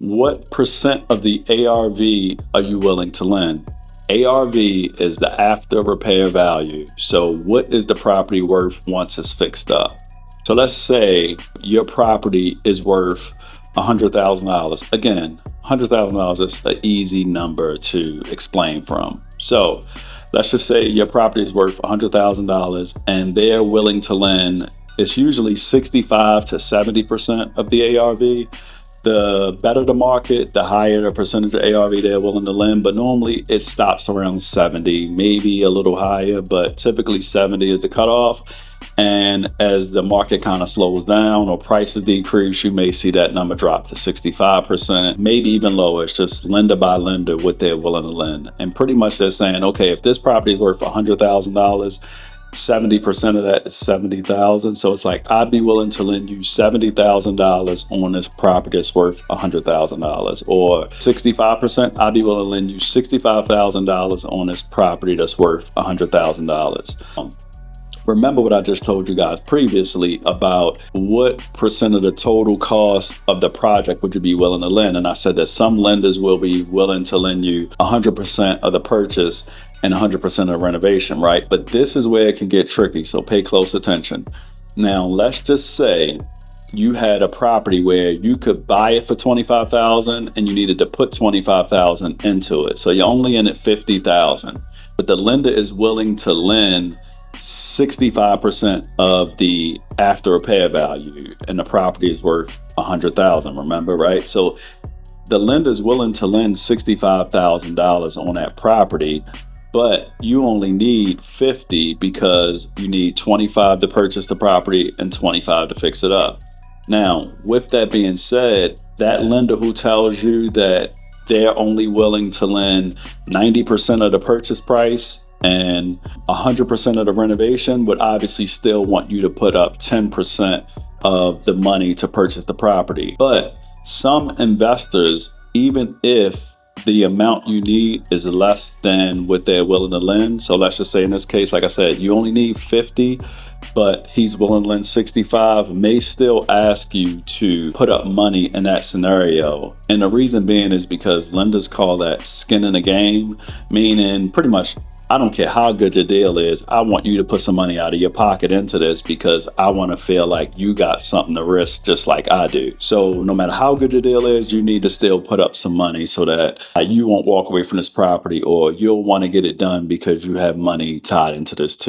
What percent of the ARV are you willing to lend? ARV is the after repair value. So what is the property worth once it's fixed up? So let's say your property is worth $100,000. Again, $100,000 is an easy number to explain from. So let's just say your property is worth $100,000 and they're willing to lend. It's usually 65 to 70% of the ARV. The better the market, the higher the percentage of ARV they're willing to lend, but normally it stops around 70, maybe a little higher, but typically 70 is the cutoff. And as the market kind of slows down or prices decrease, you may see that number drop to 65%, maybe even lower. It's just lender by lender what they're willing to lend. And pretty much they're saying, okay, if this property is worth $100,000, 70% of that is $70,000. So it's like, I'd be willing to lend you $70,000 on this property that's worth $100,000, or 65%, I'd be willing to lend you $65,000 on this property that's worth $100,000. Remember what I just told you guys previously about what percent of the total cost of the project would you be willing to lend? And I said that some lenders will be willing to lend you 100% of the purchase and 100% of the renovation, right? But this is where it can get tricky, so pay close attention. Now, let's just say you had a property where you could buy it for $25,000 and you needed to put $25,000 into it. So you're only in at $50,000, but the lender is willing to lend 65% of the after repair value and the property is worth $100,000, remember, right? So the lender is willing to lend $65,000 on that property, but you only need 50 because you need 25 to purchase the property and 25 to fix it up. Now, with that being said, that lender who tells you that they're only willing to lend 90% of the purchase price and 100% of the renovation would obviously still want you to put up 10% of the money to purchase the property. But some investors, even if the amount you need is less than what they're willing to lend, so let's just say in this case, like I said, you only need 50, but he's willing to lend 65, may still ask you to put up money in that scenario. And the reason being is because lenders call that skin in the game, meaning pretty much, I don't care how good your deal is, I want you to put some money out of your pocket into this because I want to feel like you got something to risk just like I do. So no matter how good your deal is, you need to still put up some money so that you won't walk away from this property, or you'll want to get it done because you have money tied into this too.